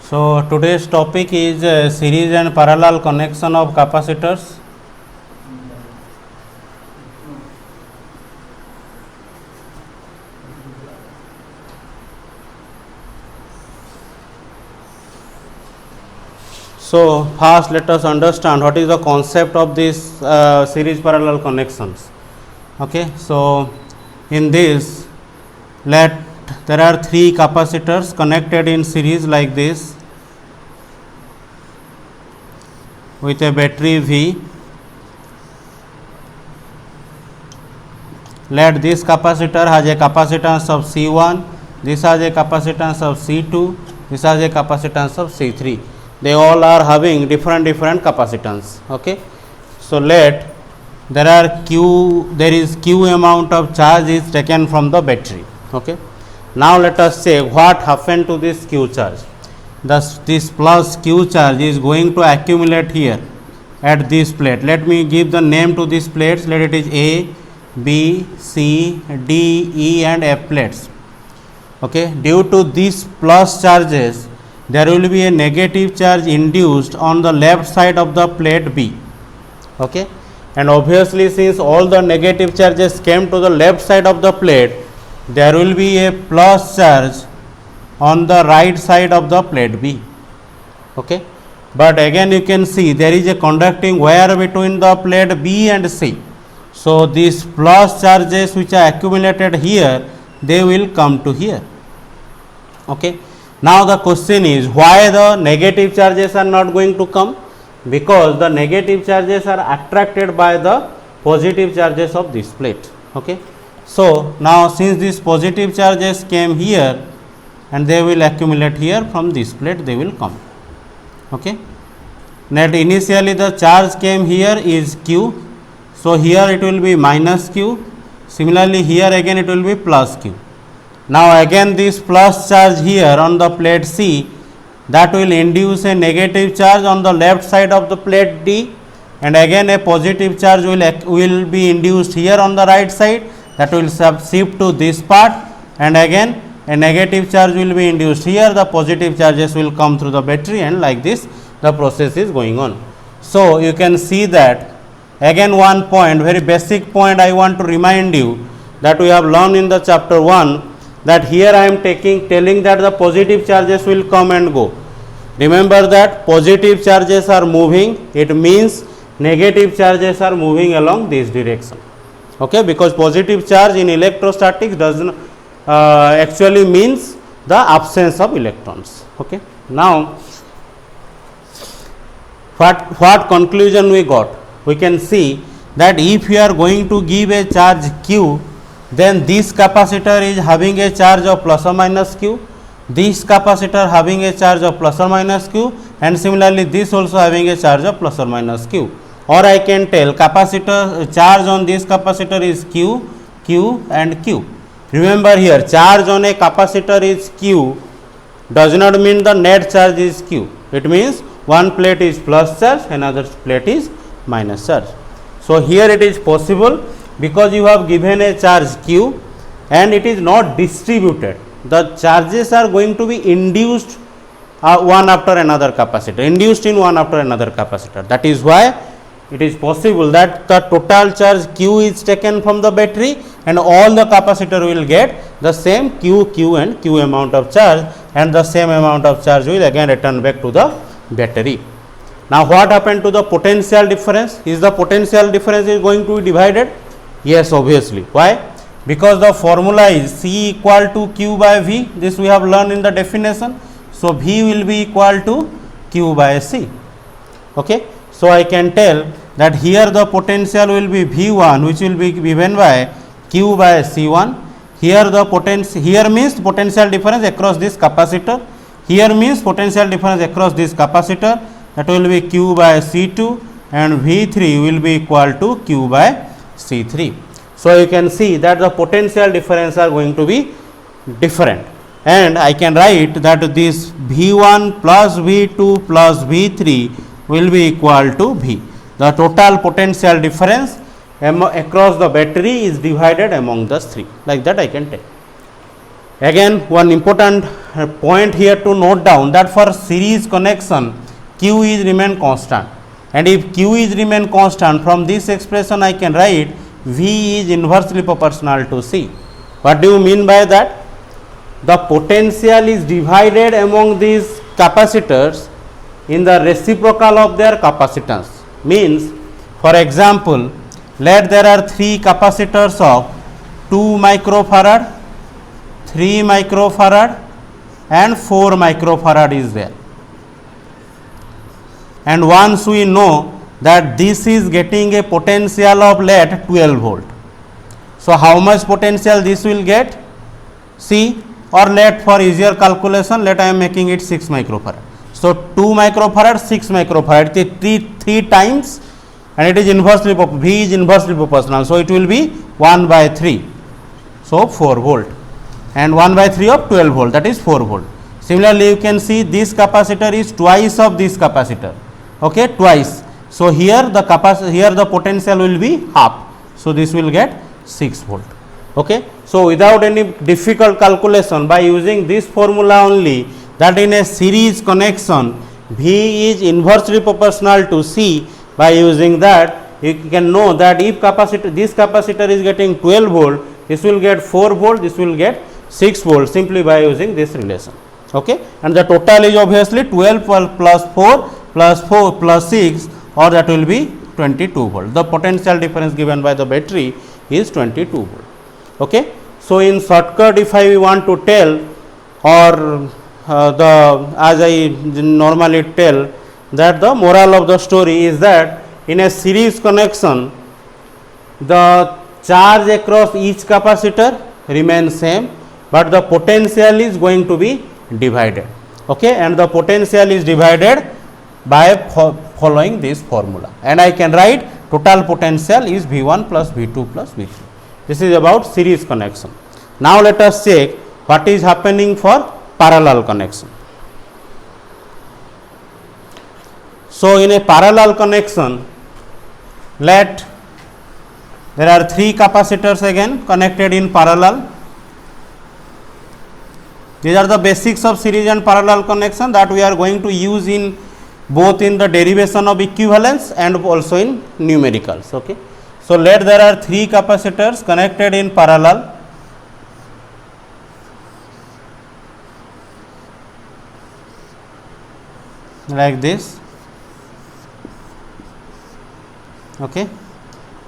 So today's topic is series and parallel connection of capacitors. So first let us understand what is the concept of this series parallel connections. Okay, so in this there are three capacitors connected in series like this with a battery V. Let this capacitor has a capacitance of C1, this has a capacitance of C2, this has a capacitance of C3. They all are having different capacitance. Okay, so there is Q amount of charge is taken from the battery. Okay, now let us say what happened to this Q charge. This plus Q charge is going to accumulate here at this plate. Let me give the name to these plates. Let it is A, B, C, D, E and F plates. Okay, due to these plus charges, there will be a negative charge induced on the left side of the plate B. Okay, and obviously since all the negative charges came to the left side of the plate, there will be a plus charge on the right side of the plate B. Okay, but again you can see there is a conducting wire between the plate B and C. So these plus charges which are accumulated here, they will come to here. Okay, now the question is why the negative charges are not going to come? Because the negative charges are attracted by the positive charges of this plate. Okay, so now since these positive charges came here and they will accumulate here, from this plate they will come. Okay, that initially the charge came here is Q, so here it will be minus Q, similarly here again it will be plus Q. Now again this plus charge here on the plate C, that will induce a negative charge on the left side of the plate D, and again a positive charge will be induced here on the right side, that will shift to this part, and again a negative charge will be induced here, the positive charges will come through the battery, and like this the process is going on. So you can see that again one point, very basic point I want to remind you, that we have learned in the chapter 1, that here I am telling that the positive charges will come and go. Remember that positive charges are moving, it means negative charges are moving along this direction. Okay, because positive charge in electrostatics does not actually means the absence of electrons. Okay, now what conclusion we got? We can see that if we are going to give a charge Q, then this capacitor is having a charge of plus or minus Q, this capacitor having a charge of plus or minus Q, and similarly this also having a charge of plus or minus Q. Or I can tell capacitor charge on this capacitor is Q, Q and Q. Remember here charge on a capacitor is Q does not mean the net charge is Q. It means one plate is plus charge, another plate is minus charge. So here it is possible because you have given a charge Q and it is not distributed. The charges are going to be induced one after another capacitor, induced in one after another capacitor. That is why it is possible that the total charge Q is taken from the battery and all the capacitor will get the same Q and Q amount of charge, and the same amount of charge will again return back to the battery. Now what happened to the potential difference? Is the potential difference is going to be divided? Yes, obviously. Why? Because the formula is C equal to Q by V. This we have learned in the definition. So V will be equal to Q by C. Okay. So I can tell that here the potential will be V1, which will be given by Q by C1. Here the here means potential difference across this capacitor. Here means potential difference across this capacitor. That will be Q by C2, and V3 will be equal to Q by C3. So you can see that the potential difference are going to be different, and I can write that this V1 plus V2 plus V3 will be equal to V. The total potential difference across the battery is divided among the three. Like that I can take. Again one important point here to note down that for series connection Q is remain constant, and if Q is remain constant, from this expression I can write V is inversely proportional to C. What do you mean by that? The potential is divided among these capacitors in the reciprocal of their capacitance. Means, for example, let there are 3 capacitors of 2 microfarad, 3 microfarad and 4 microfarad is there. And once we know that this is getting a potential of let 12 volt. So, how much potential this will get? See, or let for easier calculation, let I am making it 6 microfarad. So, 2 microfarad, 6 microfarad, 3 times, and it is inversely, V is inversely proportional. So, it will be 1 by 3. So, 4 volt, and 1 by 3 of 12 volt, that is 4 volt. Similarly, you can see this capacitor is twice of this capacitor, okay, twice. So, here the potential will be half. So, this will get 6 volt. Okay. So, without any difficult calculation, by using this formula only, that in a series connection V is inversely proportional to C, by using that you can know that if this capacitor is getting 12 volt, this will get 4 volt, this will get 6 volt, simply by using this relation. Okay. And the total is obviously 12 plus 4 plus 4 plus 6, or that will be 22 volt. The potential difference given by the battery is 22 volt. Okay. So, in shortcut, if I want to tell, or as I normally tell, that the moral of the story is that in a series connection the charge across each capacitor remains same, but the potential is going to be divided. Okay. And the potential is divided by following this formula, and I can write total potential is V1 plus V2 plus V3. This is about series connection. Now, let us check what is happening for parallel connection. So, in a parallel connection, let there are 3 capacitors again connected in parallel. These are the basics of series and parallel connection that we are going to use in both in the derivation of equivalence and also in numericals. Okay. So, let there are 3 capacitors connected in parallel. Like this, okay,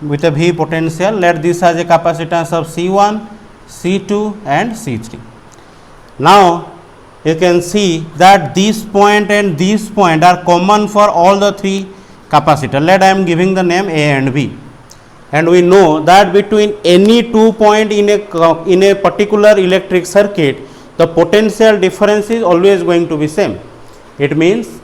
with a V potential. Let this has a capacitance of C1, C2 and C3. Now, you can see that this point and this point are common for all the 3 capacitors. Let I am giving the name A and B, and we know that between any 2 points in a particular electric circuit, the potential difference is always going to be same. It means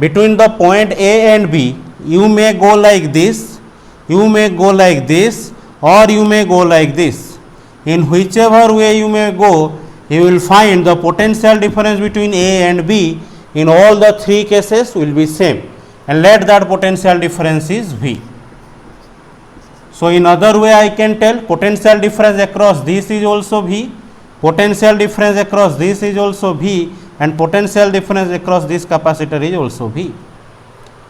between the point A and B, you may go like this, you may go like this, or you may go like this. In whichever way you may go, you will find the potential difference between A and B in all the 3 cases will be same, and let that potential difference is V. So, in other way I can tell potential difference across this is also V, potential difference across this is also V, and potential difference across this capacitor is also V.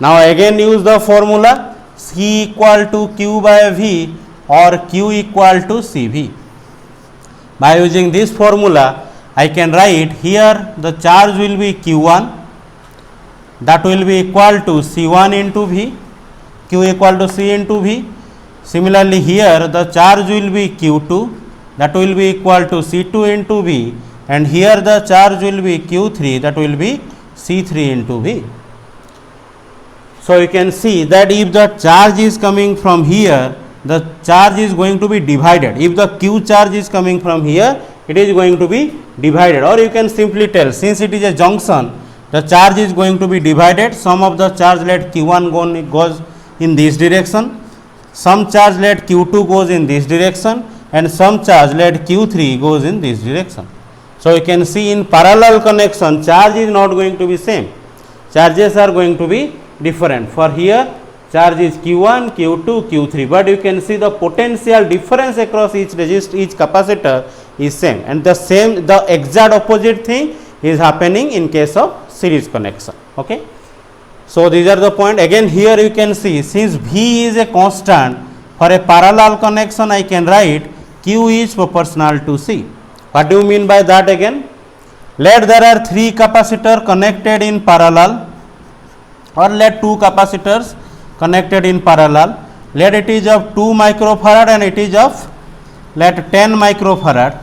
Now, again use the formula C equal to Q by V or Q equal to CV. By using this formula, I can write here the charge will be Q1, that will be equal to C1 into V, Q equal to C into V. Similarly, here the charge will be Q2, that will be equal to C2 into V, and here the charge will be Q3, that will be C3 into V. So, you can see that if the charge is coming from here, the charge is going to be divided. If the Q charge is coming from here, it is going to be divided, or you can simply tell, since it is a junction, the charge is going to be divided. Some of the charge let Q1 goes in this direction, some charge let Q2 goes in this direction, and some charge let Q3 goes in this direction. So, you can see in parallel connection, charge is not going to be same, charges are going to be different. For here, charge is Q1, Q2, Q3, but you can see the potential difference across each resistor, each capacitor is same, and the exact opposite thing is happening in case of series connection. Okay. So these are the point. Again here you can see, since V is a constant, for a parallel connection I can write Q is proportional to C. What do you mean by that again? Let there are 3 capacitors connected in parallel, or let 2 capacitors connected in parallel. Let it is of 2 microfarad and it is of let 10 microfarad.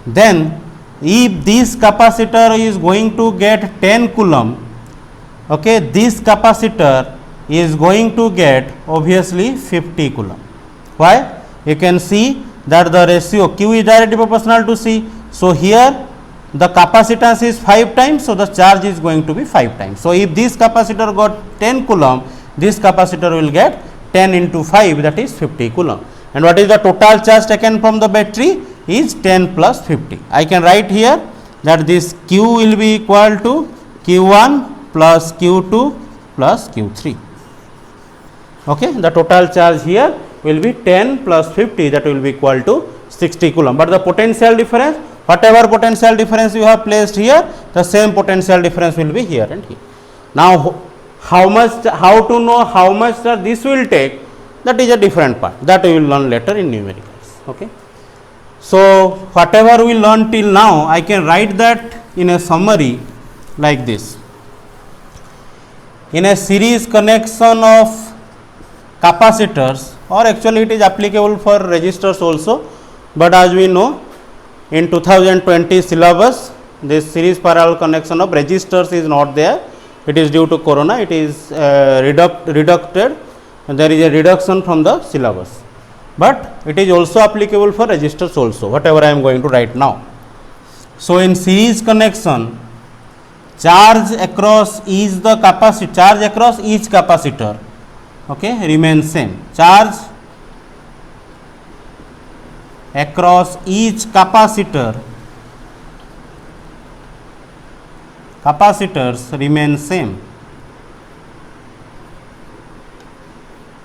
Then if this capacitor is going to get 10 coulomb, okay, this capacitor is going to get obviously 50 coulomb. Why? You can see that the ratio Q is directly proportional to C. So here the capacitance is 5 times, so the charge is going to be 5 times. So if this capacitor got 10 coulomb, this capacitor will get 10 into 5, that is 50 coulomb. And what is the total charge taken from the battery? Is 10 plus 50. I can write here that this Q will be equal to Q1 plus Q2 plus Q3. Okay, the total charge here will be 10 plus 50, that will be equal to 60 coulomb. But the potential difference, whatever potential difference you have placed here, the same potential difference will be here and here. Now how to know how much this will take, that is a different part, that we will learn later in numericals. Okay. So whatever we learned till now, I can write that in a summary like this. In a series connection of capacitors, or actually it is applicable for resistors also, but as we know in 2020 syllabus, this series parallel connection of resistors is not there. It is due to corona, it is reducted, and there is a reduction from the syllabus. But it is also applicable for resistors also, whatever I am going to write now. So in series connection, charge across each capacitor, okay, remains same. Charge across each capacitors remain same.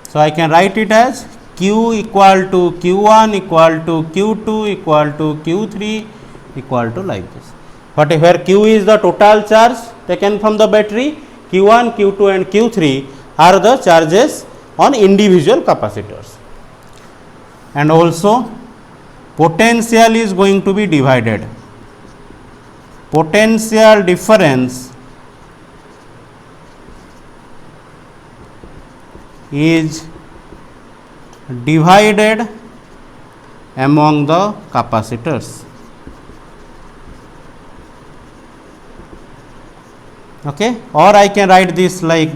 So I can write it as Q equal to Q1 equal to Q2 equal to Q3 equal to like this. But where Q is the total charge taken from the battery, Q1, Q2 and Q3 are the charges on individual capacitors. And also potential is going to be divided. Potential difference is divided among the capacitors. Okay, or I can write this like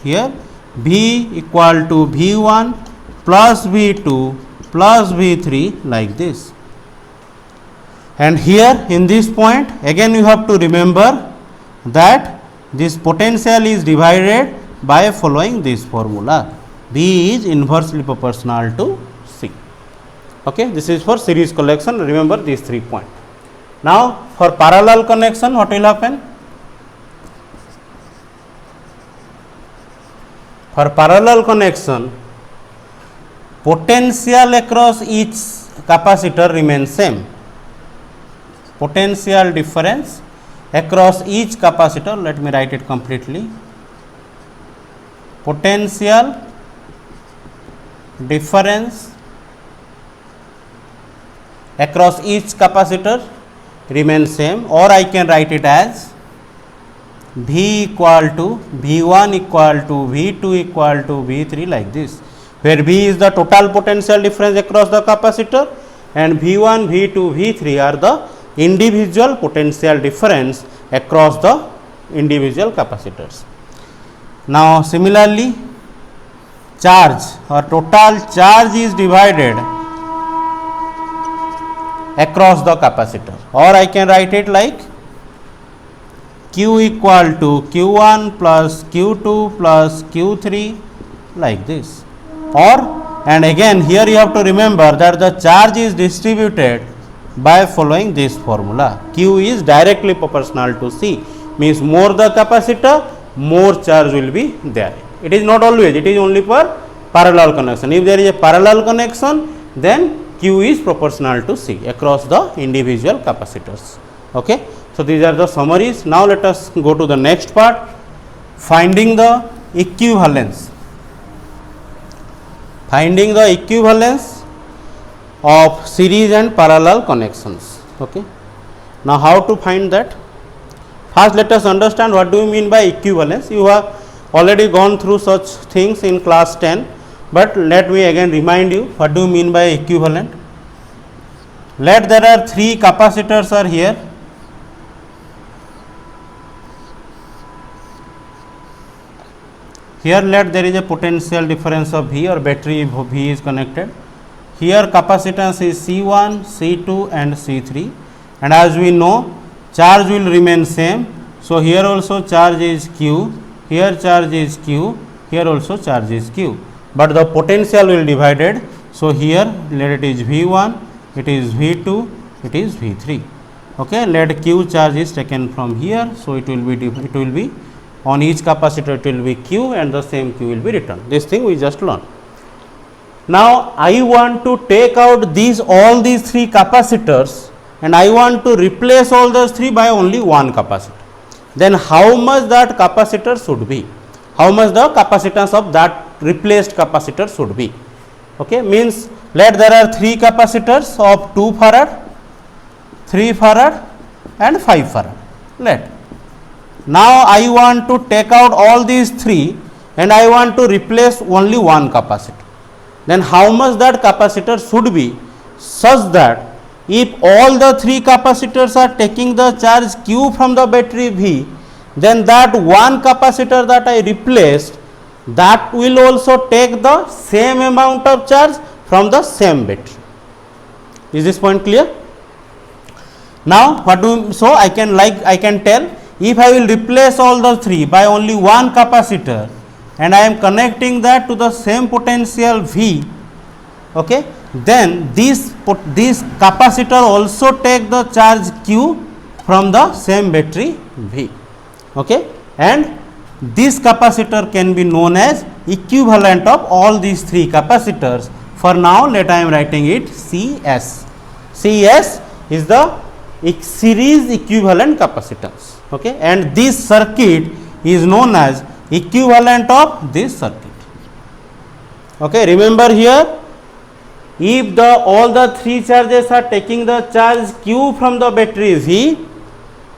here, V equal to V1 plus V2 plus V3 like this. And here in this point again you have to remember that this potential is divided by following this formula. V is inversely proportional to C. Okay, this is for series connection. Remember these 3 points. Now for parallel connection, what will happen? For parallel connection, potential across each capacitor remains same. Potential difference across each capacitor, let me write it completely. Potential difference across each capacitor remains same, or I can write it as V equal to V1 equal to V2 equal to V3 like this, where V is the total potential difference across the capacitor and V1, V2, V3 are the individual potential difference across the individual capacitors. Now similarly, charge or total charge is divided across the capacitor, or I can write it like Q equal to Q1 plus Q2 plus Q3 like this. Or, and again here you have to remember that the charge is distributed by following this formula. Q is directly proportional to C, means more the capacitor, more charge will be there. It is not always, it is only for parallel connection. If there is a parallel connection, then Q is proportional to C across the individual capacitors. Okay. So these are the summaries. Now let us go to the next part, finding the equivalence. Finding the equivalence of series and parallel connections. Okay. Now how to find that? First let us understand what do you mean by equivalence. You have already gone through such things in class 10, but let me again remind you what do you mean by equivalent. Let there are three capacitors are here. Here let there is a potential difference of V, or battery V is connected. Here capacitance is C1, C2 and C3, and as we know charge will remain same. So here also charge is Q, here charge is Q, here also charge is Q, but the potential will divided. So here let it is V1, it is V2, it is V3. Okay, let Q charge is taken from here, so it will be on each capacitor it will be Q, and the same Q will be returned. This thing we just learned. Now I want to take out all these three capacitors, and I want to replace all those three by only one capacitor. Then how much that capacitor should be? How much the capacitance of that replaced capacitor should be? Okay, means let there are three capacitors of 2 farad, 3 farad and 5 farad. Let. Now I want to take out all these three and I want to replace only one capacitor. Then how much that capacitor should be, such that if all the three capacitors are taking the charge Q from the battery V, then that one capacitor that I replaced, that will also take the same amount of charge from the same battery. Is this point clear? Now so I can tell, if I will replace all the three by only one capacitor and I am connecting that to the same potential V, okay, then this capacitor also take the charge Q from the same battery V. Okay, and this capacitor can be known as equivalent of all these three capacitors. For now let I am writing it CS. CS is the series equivalent capacitance. Okay, and this circuit is known as equivalent of this circuit. Okay, remember here, if all the three charges are taking the charge Q from the battery V,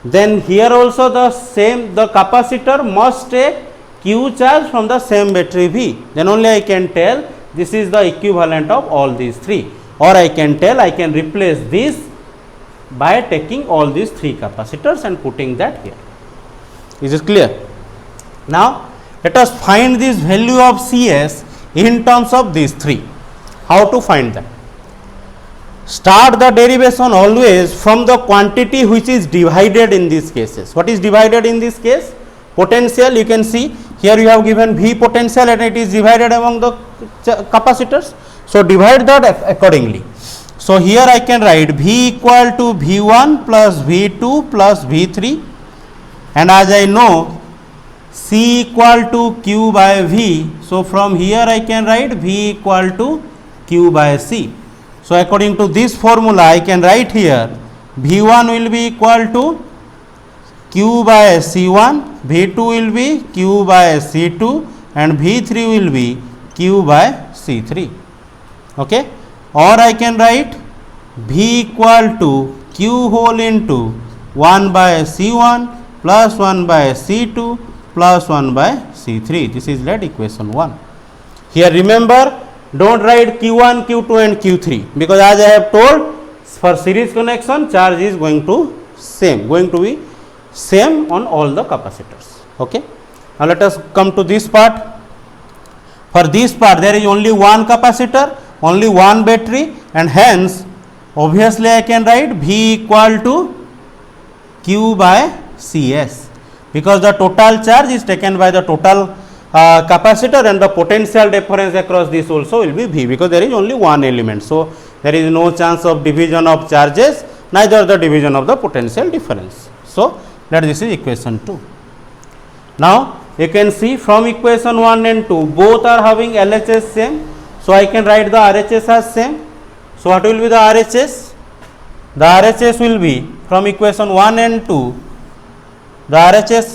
then here also the capacitor must take Q charge from the same battery V. Then only I can tell this is the equivalent of all these three, or I can tell I can replace this by taking all these three capacitors and putting that here. Is it clear? Now let us find this value of CS in terms of these three. How to find that? Start the derivation always from the quantity which is divided in these cases. What is divided in this case? Potential. You can see here you have given V potential and it is divided among the capacitors. So divide that accordingly. So here I can write V equal to V1 plus V2 plus V3, and as I know C equal to Q by V, so from here I can write V equal to Q by C. So according to this formula I can write here V1 will be equal to Q by C1, V2 will be Q by C2 and V3 will be Q by C3. Okay, or I can write V equal to Q whole into 1 by C1 plus 1 by C2 plus 1 by C3. This is let equation 1. Here remember, don't write Q1, Q2 and Q3, because as I have told, for series connection charge is going to be same on all the capacitors. Okay. Now let us come to this part. For this part there is only one capacitor, only one battery, and hence obviously I can write V equal to Q by CS, because the total charge is taken by the total capacitor and the potential difference across this also will be V, because there is only one element. So there is no chance of division of charges, neither the division of the potential difference. So that this is equation 2. Now you can see from equation 1 and 2 both are having LHS same. So I can write the RHS as same. So what will be the RHS? The RHS will be, from equation 1 and 2, the RHS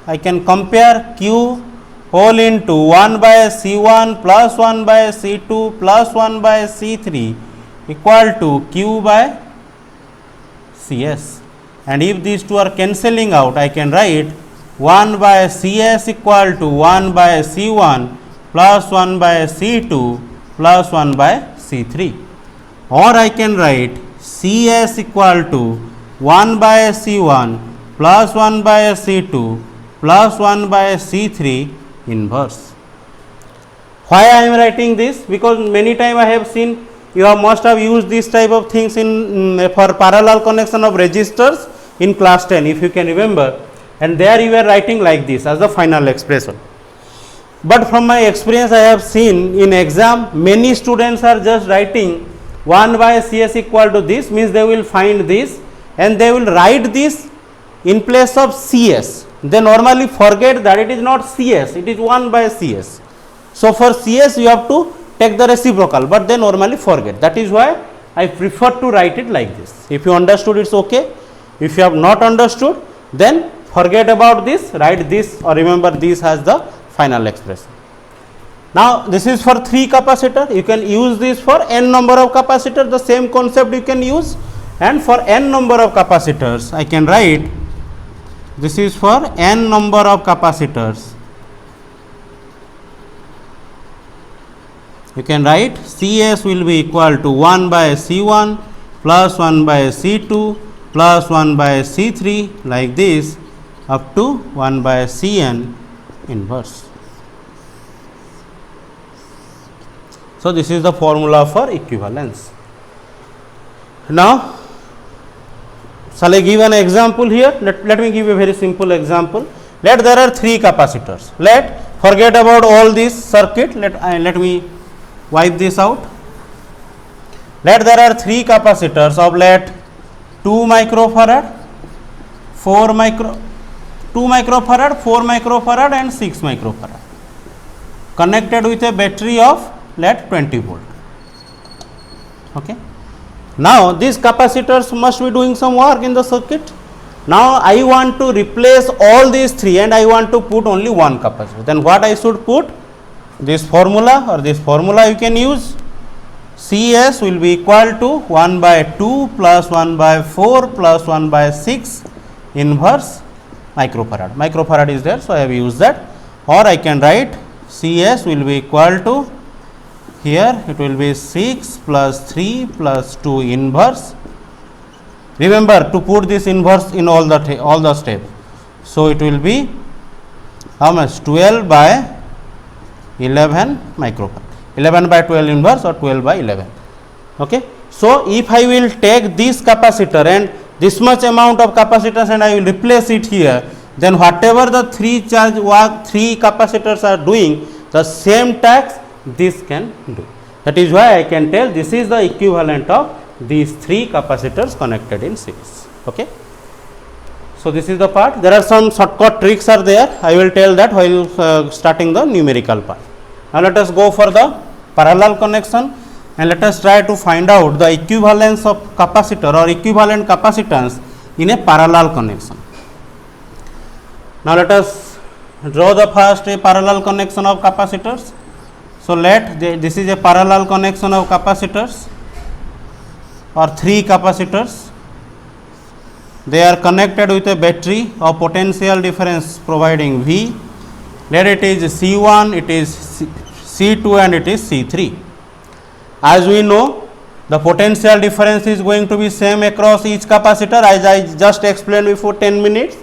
I can compare Q whole into 1 by C1 plus 1 by C2 plus 1 by C3 equal to Q by CS. And if these two are cancelling out, I can write 1 by CS equal to 1 by C1 plus 1 by C2 plus 1 by C3. Or I can write CS equal to 1 by C1 plus 1 by C2 plus 1 by C3 inverse. Why I am writing this? Because many times I have seen you must have used this type of things in for parallel connection of resistors in class 10, if you can remember, and there you were writing like this as the final expression. But from my experience I have seen in exam many students are just writing 1 by CS equal to this, means they will find this and they will write this in place of CS. They normally forget that it is not CS, it is 1 by CS. So for CS you have to take the reciprocal, but they normally forget. That is why I prefer to write it like this. If you understood, it's okay. If you have not understood, then forget about this, write this or remember this as the final expression. Now this is for 3 capacitor. You can use this for n number of capacitors, the same concept you can use, and for n number of capacitors I can write this is for n number of capacitors. You can write CS will be equal to 1 by C1 plus 1 by C2 plus 1 by C3 like this up to 1 by Cn inverse. So this is the formula for equivalence. Now shall I give an example here? Let me give a very simple example. Let there are 3 capacitors. Let forget about all this circuit. Let me wipe this out. Let there are 3 capacitors of let 2 microfarad, 4 microfarad and 6 microfarad connected with a battery of let 20 volt. Okay. Now these capacitors must be doing some work in the circuit. Now I want to replace all these 3 and I want to put only one capacitor. Then what I should put? This formula, or this formula you can use. CS will be equal to 1 by 2 plus 1 by 4 plus 1 by 6 inverse microfarad. Microfarad is there, so I have used that. Or I can write CS will be equal to, here it will be 6 plus 3 plus 2 inverse. Remember to put this inverse in all the steps. So it will be how much? 12 by 11 microfarad. 11 by 12 inverse or 12 by 11. Okay. So if I will take this capacitor and this much amount of capacitors and I will replace it here, then whatever the 3 capacitors are doing, the same task this can do. That is why I can tell this is the equivalent of these 3 capacitors connected in series. Okay. So this is the part. There are some shortcut tricks are there. I will tell that while starting the numerical part. Now let us go for the parallel connection and let us try to find out the equivalence of capacitor or equivalent capacitance in a parallel connection. Now let us draw the first a parallel connection of capacitors. So this is a parallel connection of capacitors or 3 capacitors. They are connected with a battery of potential difference providing V. Let it is C1, it is C2 and it is C3. As we know, the potential difference is going to be same across each capacitor as I just explained before 10 minutes,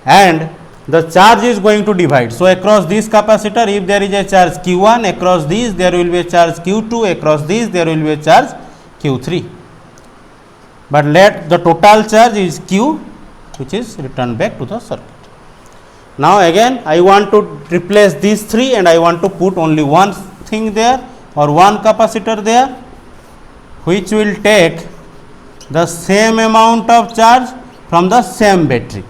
and the charge is going to divide. So across this capacitor, if there is a charge Q1, across these there will be a charge Q2, across these there will be a charge Q3. But let the total charge is Q, which is returned back to the circuit. Now again I want to replace these 3 and I want to put only one thing there or one capacitor there, which will take the same amount of charge from the same battery.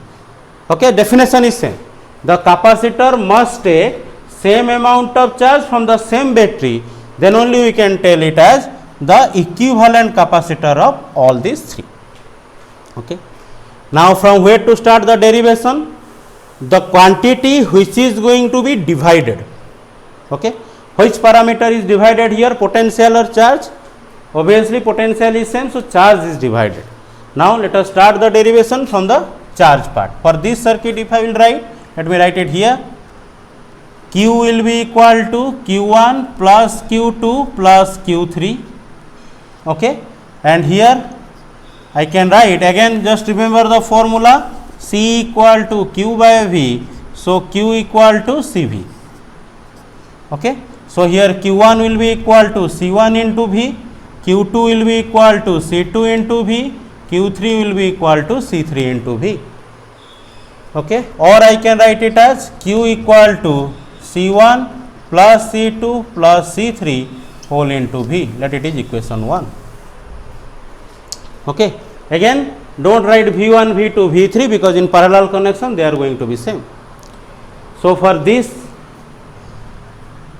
Okay, definition is same. The capacitor must take same amount of charge from the same battery, then only we can tell it as the equivalent capacitor of all these 3. Okay. Now from where to start the derivation? The quantity which is going to be divided. Okay. Which parameter is divided here? Potential or charge? Obviously potential is same, so charge is divided. Now let us start the derivation from the charge part. For this circuit, if I will write, let me write it here. Q will be equal to Q1 plus Q2 plus Q3. Okay. And here I can write again, just remember the formula, C equal to Q by V. So Q equal to CV. Okay. So here Q1 will be equal to C1 into V, Q2 will be equal to C2 into V, Q3 will be equal to C3 into V. Okay. Or I can write it as Q equal to C1 plus C2 plus C3 whole into V. Let it is equation 1. Okay. Again, don't write V1, V2, V3 because in parallel connection they are going to be same. So for this,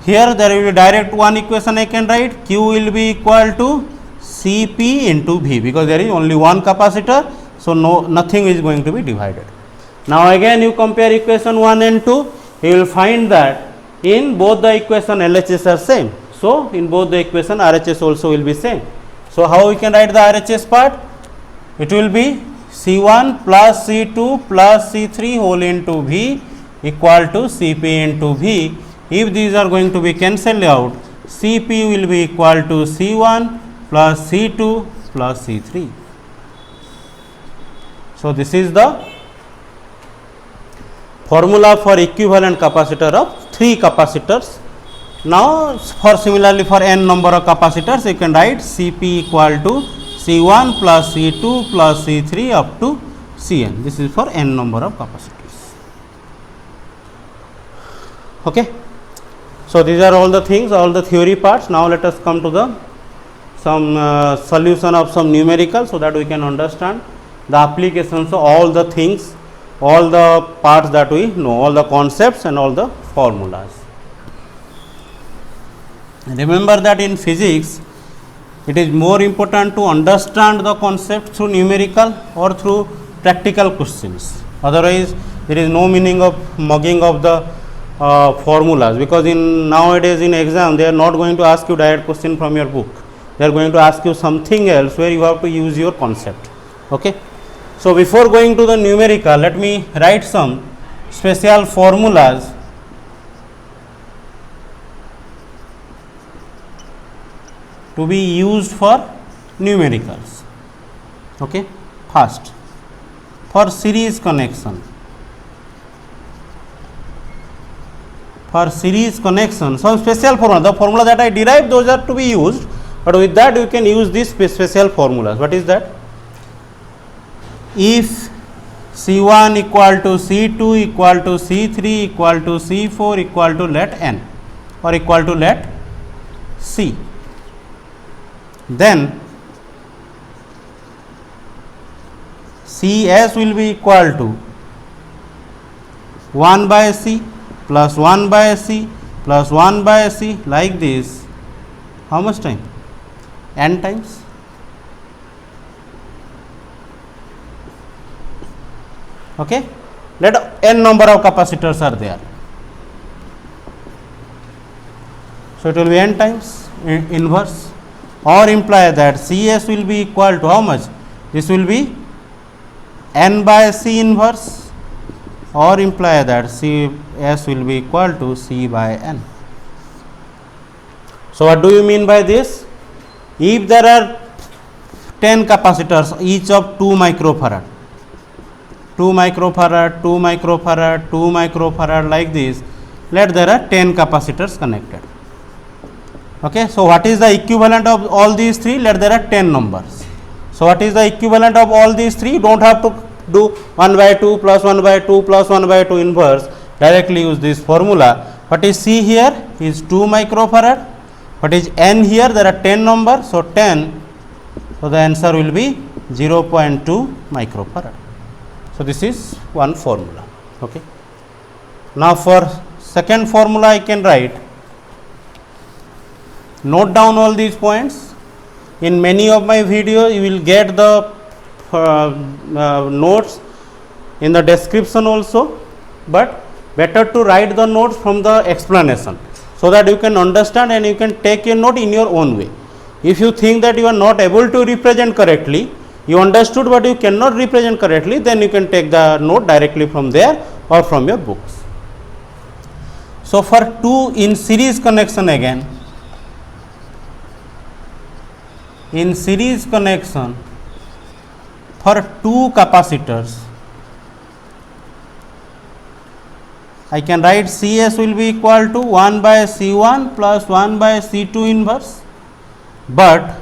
here there will be direct one equation I can write. Q will be equal to Cp into V because there is only one capacitor, so nothing is going to be divided. Now again you compare equation 1 and 2, you will find that in both the equation LHS are same. So in both the equation RHS also will be same. So how we can write the RHS part? It will be C1 plus C2 plus C3 whole into V equal to Cp into V. If these are going to be cancelled out, Cp will be equal to C1 plus C2 plus C3. So this is the formula for equivalent capacitor of 3 capacitors. Now for similarly for n number of capacitors, you can write Cp equal to C1 plus C2 plus C3 up to Cn. This is for n number of capacitors. Okay. So these are all the things, all the theory parts. Now let us come to the some solution of some numerical, so that we can understand the applications of all the things, all the parts that we know, all the concepts and all the formulas. Remember that in physics, it is more important to understand the concept through numerical or through practical questions. Otherwise, there is no meaning of mugging of the formulas, because in nowadays in exam they are not going to ask you direct question from your book. They are going to ask you something else where you have to use your concept. Okay. So before going to the numerical, let me write some special formulas to be used for numericals. Okay. First, for series connection. For series connection, some special formula, the formula that I derived, those are to be used, but with that you can use these special formulas. What is that? If C1 equal to C2 equal to C3 equal to C4 equal to let n or equal to let C, then Cs will be equal to 1 by C plus 1 by C plus 1 by C, like this. How much time? N times. Okay. Let n number of capacitors are there. So it will be n times inverse, or imply that Cs will be equal to how much? This will be n by C inverse, or imply that Cs will be equal to C by n. So what do you mean by this? If there are 10 capacitors, each of 2 microfarad, 2 microfarad, 2 microfarad, 2 microfarad, like this, let there are 10 capacitors connected. Okay. So what is the equivalent of all these 3? Let there are 10 numbers. So what is the equivalent of all these 3? Don't have to do 1 by 2 plus 1 by 2 plus 1 by 2 inverse. Directly use this formula. What is C here is 2 microfarad. What is N here? There are 10 numbers. So 10. So the answer will be 0.2 microfarad. So this is one formula. Okay. Now for second formula I can write. Note down all these points. In many of my videos you will get the notes in the description also, but better to write the notes from the explanation, so that you can understand and you can take a note in your own way. If you think that you are not able to represent correctly, you understood but you cannot represent correctly, then you can take the note directly from there or from your books. So, for 2 in series connection, again in series connection for 2 capacitors, I can write Cs will be equal to 1 by C1 plus 1 by C2 inverse, but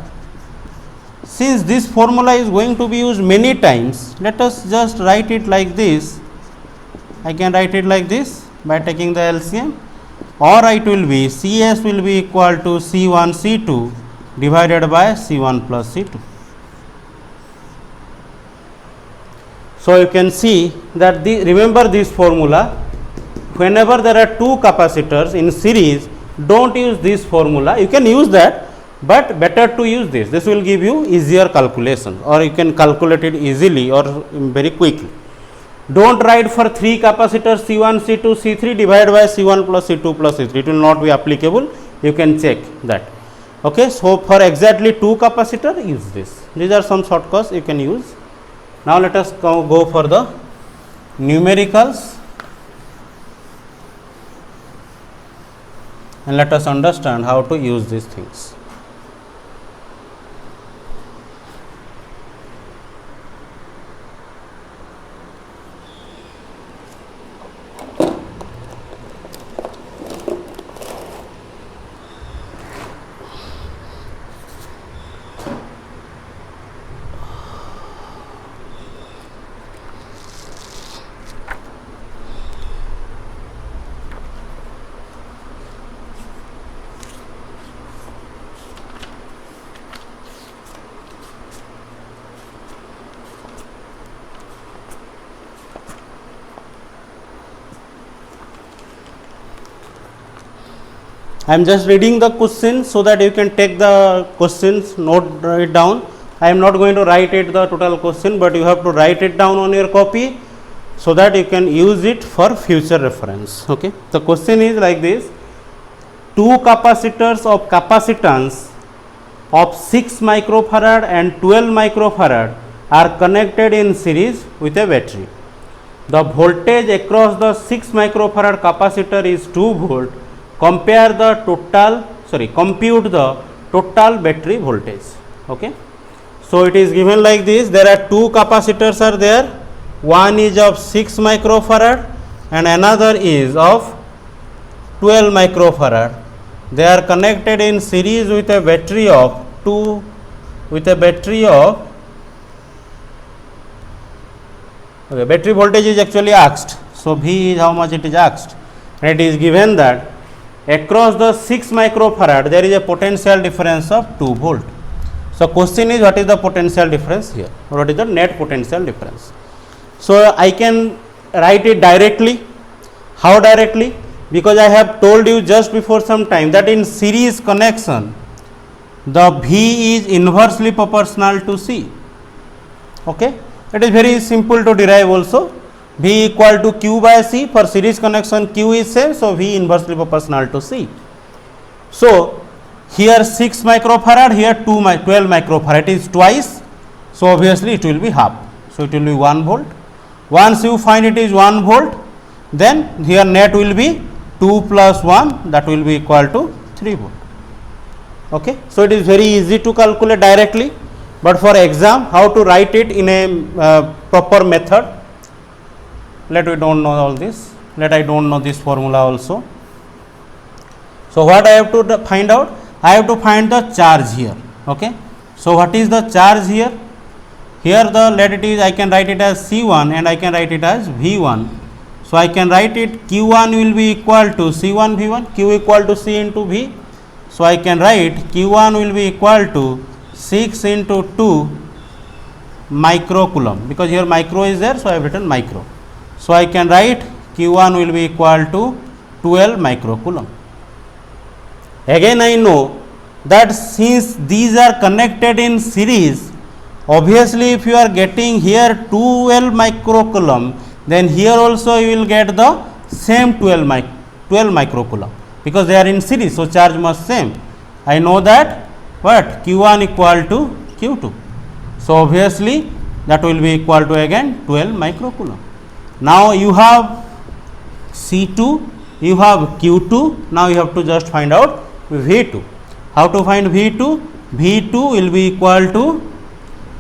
since this formula is going to be used many times, let us just write it like this. I can write it like this by taking the LCM, or it will be Cs will be equal to C1 C2 divided by C1 plus C2. So, you can see that remember this formula, whenever there are 2 capacitors in series, do not use this formula. You can use that, but better to use this. This will give you easier calculation, or you can calculate it easily or very quickly. Do not write for 3 capacitors C1, C2, C3 divided by C1 plus C2 plus C3. It will not be applicable. You can check that. Okay. So, for exactly 2 capacitor, use this. These are some shortcuts you can use. Now, let us go for the numericals, and let us understand how to use these things. I am just reading the question so that you can take the questions, note it down. I am not going to write it the total question, but you have to write it down on your copy so that you can use it for future reference. Okay. The question is like this: 2 capacitors of capacitance of 6 microfarad and 12 microfarad are connected in series with a battery. The voltage across the 6 microfarad capacitor is 2 volt. Compute the total battery voltage. Okay. So, it is given like this: there are 2 capacitors are there, one is of 6 microfarad and another is of 12 microfarad. They are connected in series with a battery of battery voltage is actually asked. So, V is how much it is asked, and it is given that across the 6 microfarad there is a potential difference of 2 volt. So, question is what is the potential difference here, or what is the net potential difference. So, I can write it directly. How directly? Because I have told you just before some time that in series connection the V is inversely proportional to C. Okay. It is very simple to derive also. V equal to Q by C. For series connection Q is same, so V inversely proportional to C. So, here 6 microfarad, here 12 microfarad, it is twice. So, obviously it will be half. So, it will be 1 volt. Once you find it is 1 volt, then here net will be 2 plus 1, that will be equal to 3 volt. Okay. So, it is very easy to calculate directly, but for exam how to write it in a proper method. Let we don't know all this, let I don't know this formula also. So, what I have to find out? I have to find the charge here. Okay. So, what is the charge here? Here the let it is, I can write it as C1 and I can write it as V1. So, I can write it Q1 will be equal to C1 V1, Q equal to C into V. So, I can write Q1 will be equal to 6 into 2 microcoulomb, because here micro is there, so I have written micro. So, I can write Q1 will be equal to 12 microcoulomb. Again I know that since these are connected in series, obviously if you are getting here 12 microcoulomb, then here also you will get the same 12 microcoulomb, because they are in series, so charge must same. I know that what q1 equal to q2, so obviously that will be equal to again 12 microcoulomb. Now you have C2, you have Q2, now you have to just find out V2. How to find V2? V2 will be equal to,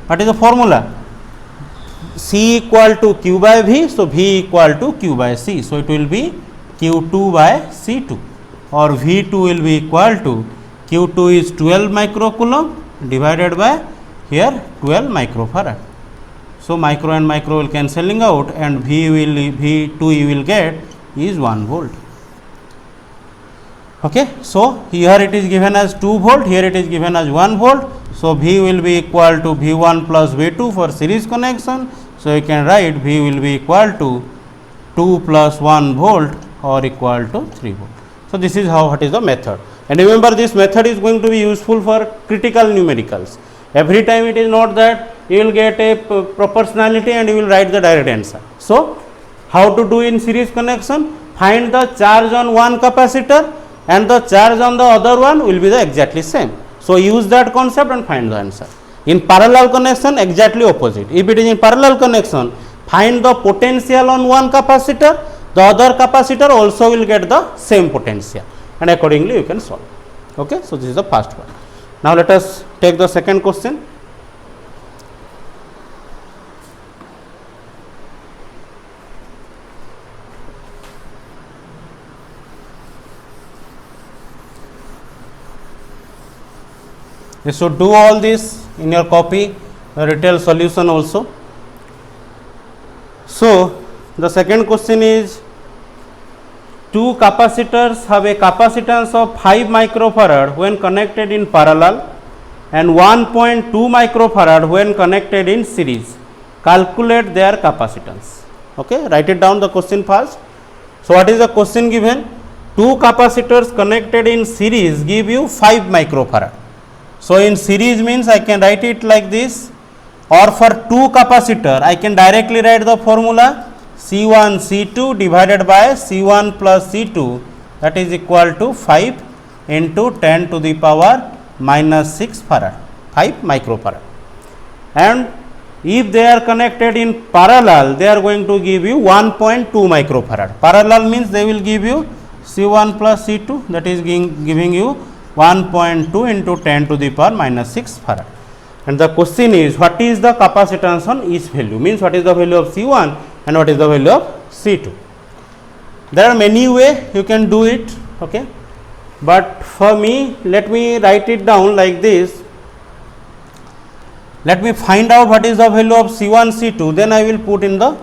what is the formula? C equal to Q by V, so V equal to Q by C, so it will be Q2 by C2, or V2 will be equal to Q2 is 12 microcoulomb divided by here 12 microfarad. So micro and micro will cancelling out, and V2 you will get is 1 volt. Okay, so here it is given as 2 volt, here it is given as 1 volt. So V will be equal to V1 plus V2 for series connection. So you can write V will be equal to 2 plus 1 volt or equal to 3 volt. So this is how, what is the method. And remember, this method is going to be useful for critical numericals. Every time it is not that you will get a proportionality and you will write the direct answer. So how to do in series connection? Find the charge on one capacitor and the charge on the other one will be the exactly same. So use that concept and find the answer. In parallel connection, exactly opposite. If it is in parallel connection, find the potential on one capacitor, the other capacitor also will get the same potential, and accordingly you can solve. Okay, so this is the first one. Now let us take the second question. You should do all this in your copy, the detailed solution also. So the second question is, two capacitors have a capacitance of 5 microfarad when connected in parallel and 1.2 microfarad when connected in series. Calculate their capacitance. Okay, write it down the question first. So what is the question given? Two capacitors connected in series give you 5 microfarad. So in series means I can write it like this, or for two capacitor I can directly write the formula C1 C2 divided by C1 plus C2, that is equal to 5 into 10 to the power minus 6 farad, 5 microfarad. And if they are connected in parallel, they are going to give you 1.2 microfarad. Parallel means they will give you C1 plus C2, that is giving you 1.2 into 10 to the power minus 6 farad. And the question is, what is the capacitance on each value? Means what is the value of C1 and what is the value of C2. There are many ways you can do it, okay, but for me, let me write it down like this. Let me find out what is the value of C1 C2, then I will put in the,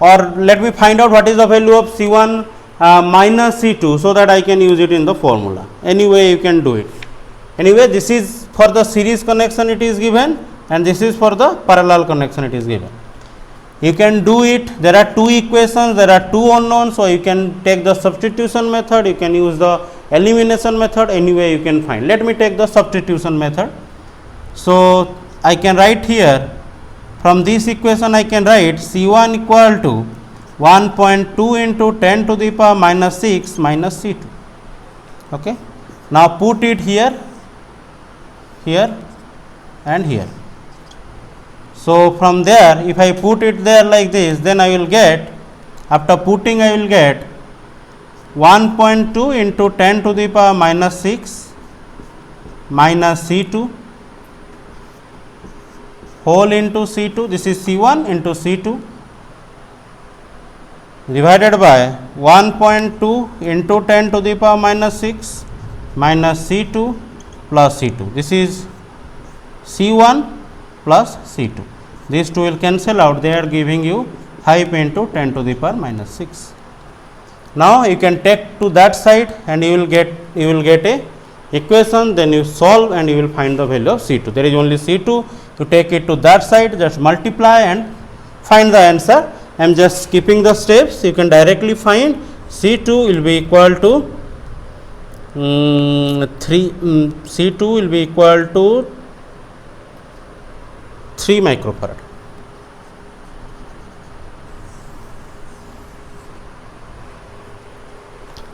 or let me find out what is the value of C1 minus C2, so that I can use it in the formula. Anyway you can do it. Anyway, this is for the series connection it is given, and this is for the parallel connection it is given. You can do it. There are two equations, there are two unknowns, so you can take the substitution method, you can use the elimination method, anyway you can find. Let me take the substitution method. So I can write here, from this equation I can write C1 equal to 1.2 into 10 to the power minus 6 minus C2. Okay. Now put it here, here and here. So from there, if I put it there like this, then I will get, after putting I will get 1.2 into 10 to the power minus 6 minus C2 whole into C2, this is C1 into C2 divided by 1.2 into 10 to the power minus 6 minus C2 plus C2. This is C1 plus C2. These two will cancel out, they are giving you 5 into 10 to the power minus 6. Now you can take to that side and you will get a equation, then you solve and you will find the value of C2. There is only C2, you take it to that side, just multiply and find the answer. I am just skipping the steps, you can directly find C2 will be equal to C2 will be equal to 3 microfarad.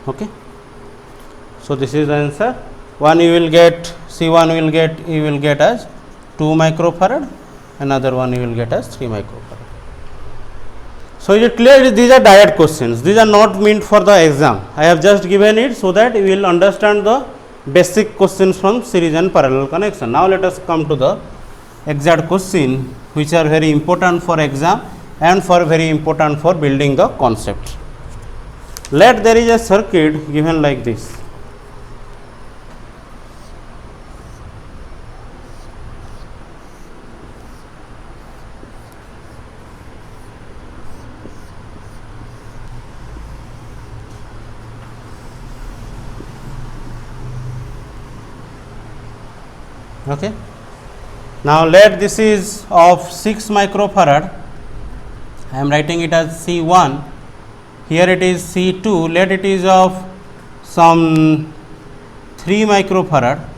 Okay. So this is the answer. One you will get, C1 you will get as 2 microfarad, another one you will get as 3 microfarad. So is it clear? These are direct questions. These are not meant for the exam. I have just given it so that you will understand the basic questions from series and parallel connection. Now let us come to the exact question, which are very important for exam and for very important for building the concept. Let there is a circuit given like this. Okay. Now let this is of 6 microfarad. I am writing it as C1. Here it is C2. Let it is of some 3 microfarad,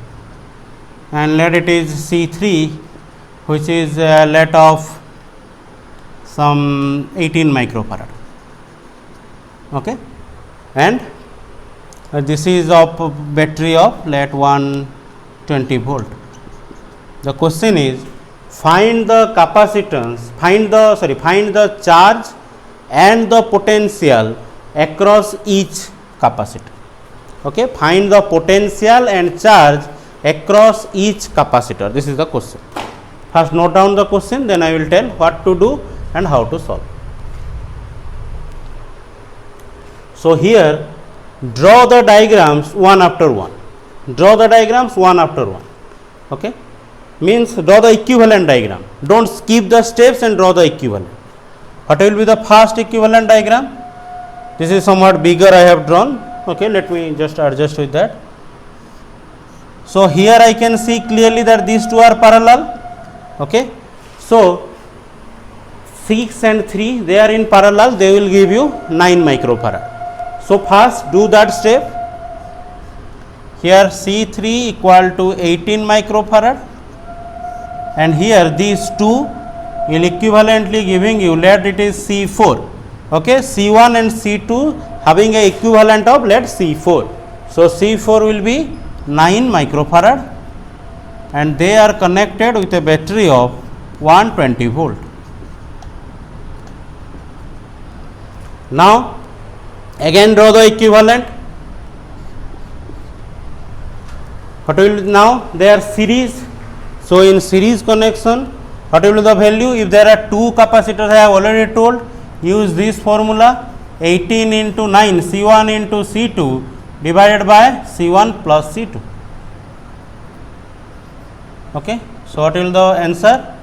and let it is C3, which is let of some 18 microfarad. Okay. And this is of battery of let 120 volt. The question is, find the capacitance, find the charge and the potential across each capacitor. Okay, find the potential and charge across each capacitor. This is the question. First note down the question, then I will tell what to do and how to solve. So here draw the diagrams one after one. Draw the diagrams one after one. Okay. Means draw the equivalent diagram. Don't skip the steps and draw the equivalent. What will be the first equivalent diagram? This is somewhat bigger I have drawn. Okay, let me just adjust with that. So here I can see clearly that these two are parallel. Okay. So 6 and 3, they are in parallel, they will give you 9 microfarad. So first do that step. Here C3 equal to 18 microfarad. And here these two will equivalently giving you, let it is C4. Okay, C1 and C2 having a equivalent of let C4. So C4 will be 9 microfarad, and they are connected with a battery of 120 volt. Now again draw the equivalent. What will now they are series. So in series connection, what will be the value? If there are two capacitors, I have already told, use this formula, 18 into 9, C1 into C2 divided by C1 plus C2. Okay. So what will the answer?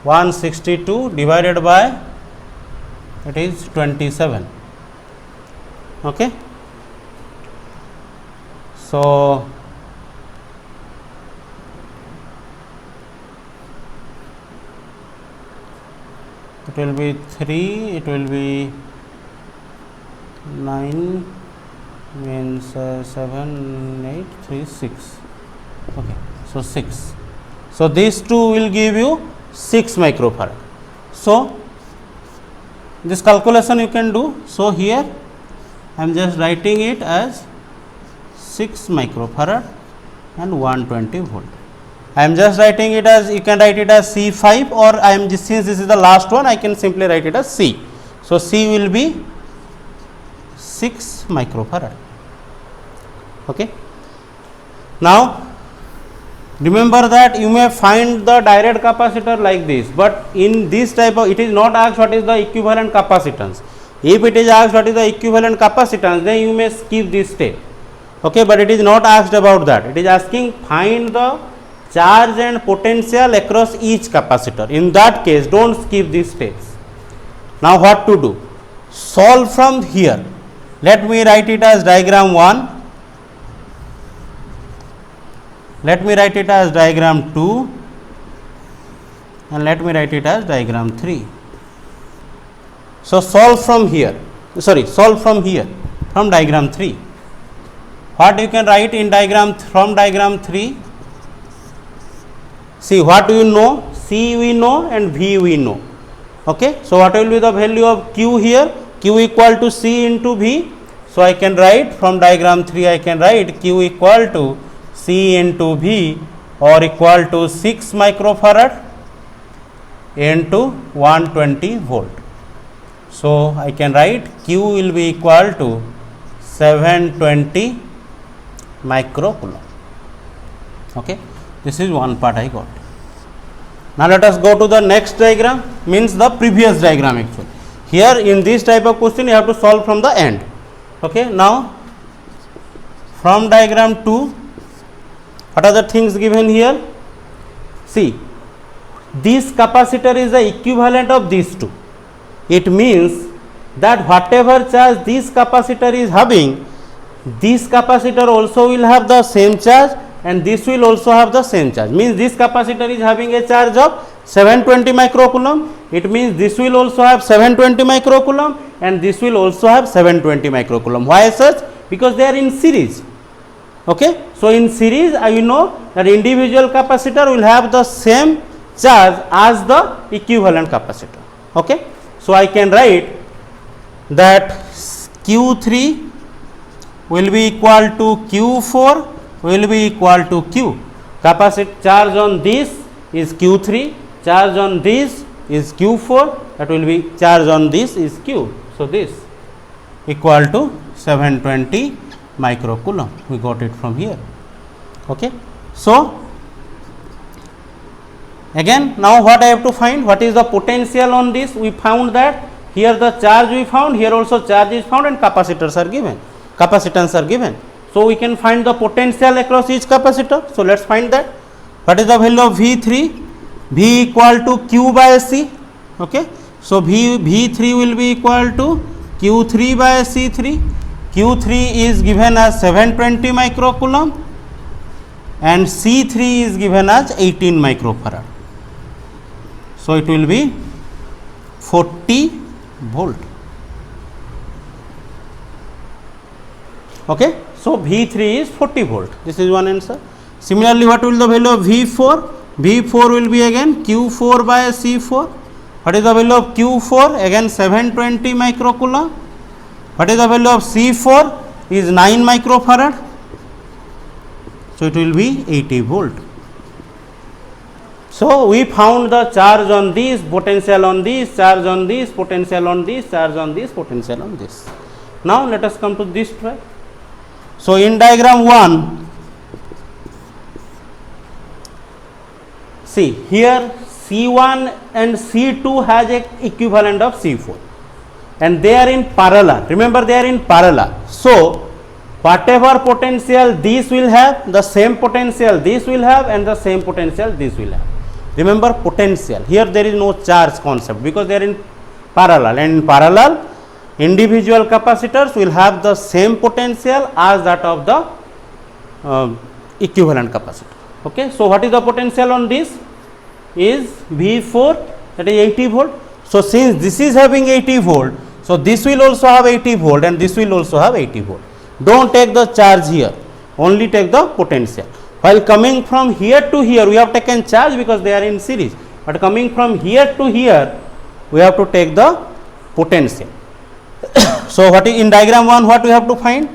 (162) divided by, it is 27. Okay. So it will be 3, it will be 9, means 7, 8, 3, 6. Okay. So 6. So these two will give you 6 microfarad. So this calculation you can do. So here I am just writing it as 6 microfarad and 120 volt. I am just writing it as, you can write it as C5, or I am just, since this is the last one, I can simply write it as C. So C will be 6 microfarad. Okay. Now remember that you may find the direct capacitor like this, but in this type of, it is not asked what is the equivalent capacitance. If it is asked what is the equivalent capacitance, then you may skip this step. Okay, but it is not asked about that. It is asking find the charge and potential across each capacitor. In that case, don't skip these steps. Now what to do? Solve from here. Let me write it as diagram 1. Let me write it as diagram 2, and let me write it as diagram 3. So solve from here. sorry, solve from here, from diagram 3. What you can write in diagram, from diagram 3? See, what we know, C we know and V we know. Okay, so what will be the value of Q here? Q equal to C into V. So I can write from diagram 3, I can write Q equal to C into V, or equal to 6 microfarad into 120 volt. So I can write Q will be equal to 720 microcoulomb. Okay, this is one part I got. Now let us go to the next diagram, means the previous diagram actually. Here in this type of question you have to solve from the end. Okay, now from diagram 2, what are the things given here? See, this capacitor is the equivalent of these two. It means that whatever charge this capacitor is having, this capacitor also will have the same charge, and this will also have the same charge. Means this capacitor is having a charge of 720 microcoulomb. It means this will also have 720 microcoulomb, and this will also have 720 microcoulomb. Why such? Because they are in series. Okay, so in series I know that individual capacitor will have the same charge as the equivalent capacitor. Okay, so I can write that Q3 will be equal to Q4 will be equal to Q. Capacitor charge on this is Q3, charge on this is Q4, that will be charge on this is Q. So this equal to 720 microcoulomb. We got it from here. Okay, so again now what I have to find? What is the potential on this? We found that here the charge we found, here also charge is found, and capacitors are given, capacitance are given. So we can find the potential across each capacitor. So let's find that. What is the value of V3? V equal to Q by C. Okay, so V3 will be equal to Q3 by C3. Q3 is given as 720 microcoulomb and C3 is given as 18 microfarad. So it will be 40 volt. Okay, so V3 is 40 volt. This is one answer. Similarly, what will the value of V4? V4 will be again Q4 by C4. What is the value of Q4? Again 720 microcoulomb. What is the value of C4? Is 9 microfarad. So it will be 80 volt. So we found the charge on this, potential on this, charge on this, potential on this, charge on this, potential on this. Now let us come to this track. So in diagram 1, see here C1 and C2 has a equivalent of C4 and they are in parallel. Remember, they are in parallel. So whatever potential this will have, the same potential this will have, and the same potential this will have. Remember potential, here there is no charge concept because they are in parallel, and in parallel individual capacitors will have the same potential as that of the equivalent capacitor. Okay, so what is the potential on this? Is V4, that is 80 volt. So since this is having 80 volt, so this will also have 80 volt and this will also have 80 volt. Don't take the charge here, only take the potential. While coming from here to here, we have taken charge because they are in series, but coming from here to here, we have to take the potential. So what is in diagram 1, what we have to find?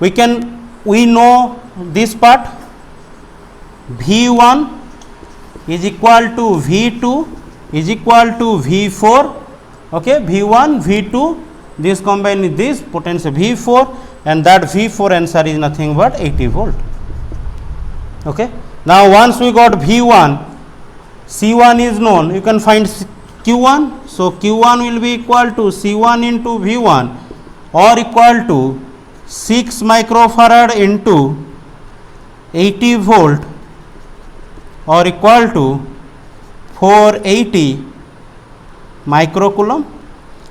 We know this part, V1 is equal to V2 is equal to V4. Okay, V1, V2, this combined with this potential V4, and that V4 answer is nothing but 80 volt. Okay, now once we got V1, C1 is known, you can find Q1. So Q1 will be equal to C1 into V1 or equal to 6 microfarad into 80 volt or equal to 480 microcoulomb.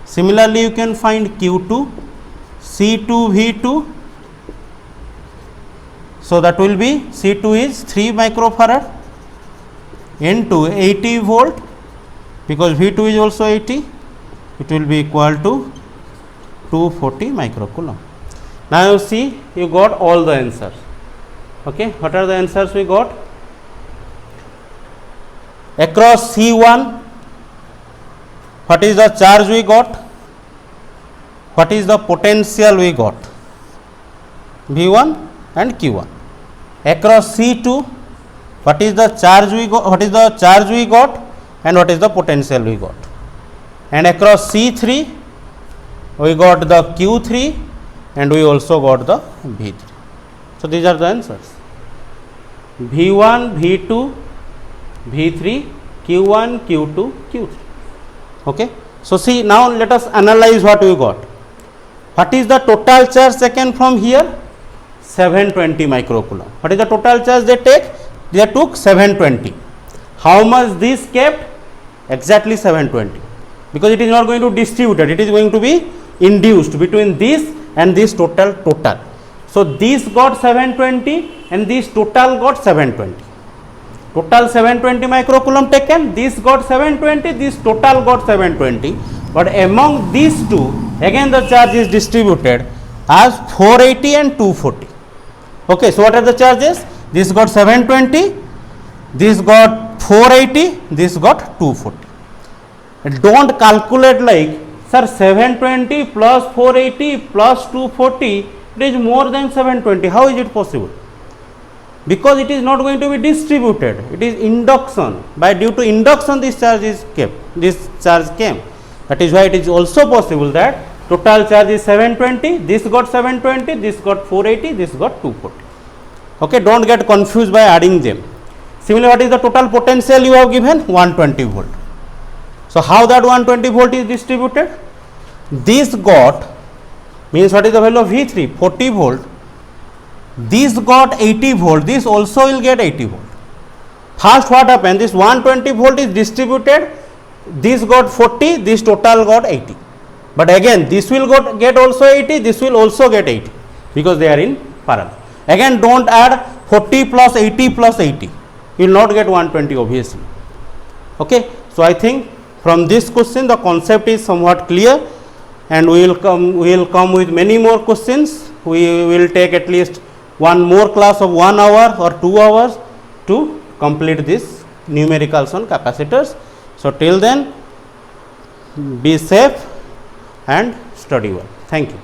Similarly, you can find Q2, C2 V2. So that will be C2 is 3 microfarad into 80 volt, because V2 is also 80, it will be equal to 240 microcoulomb. Now you see, you got all the answers. Okay, what are the answers we got? Across C1, what is the charge we got? What is the potential we got? V1 and Q1. Across C2, what is the charge we got? What is the charge we got? And what is the potential we got? And across C3, we got the Q3 and we also got the V3. So these are the answers. V1, V2, V3, Q1, Q2, Q3. Okay. So see, now let us analyze what we got. What is the total charge taken from here? 720 microcoulomb. What is the total charge they take? They took 720. How much this kept? Exactly 720. Because it is not going to distribute it. It is going to be induced between this and this total. So this got 720 and this total got 720. Total 720 microcoulomb taken, this got 720, this total got 720, but among these two, again the charge is distributed as 480 and 240. Okay, so what are the charges? This got 720, this got 480, this got 240. Don't calculate like, sir, 720 plus 480 plus 240, it is more than 720. How is it possible? Because it is not going to be distributed, it is induction. By due to induction, this charge is kept, this charge came. That is why it is also possible that total charge is 720, this got 720, this got 480, this got 240. Okay, don't get confused by adding them. Similarly, what is the total potential you have given? 120 volt. So how that 120 volt is distributed? This got, means what is the value of V3? 40 volt. This got 80 volt, this also will get 80 volt. First what happened, this 120 volt is distributed, this got 40, this total got 80. But again this will get also 80, this will also get 80, because they are in parallel. Again don't add 40 plus 80 plus 80, you will not get 120 obviously. Okay, so I think from this question the concept is somewhat clear, and we will come with many more questions. We will take at least one more class of 1 hour or 2 hours to complete this numericals on capacitors. So till then, be safe and study well. Thank you.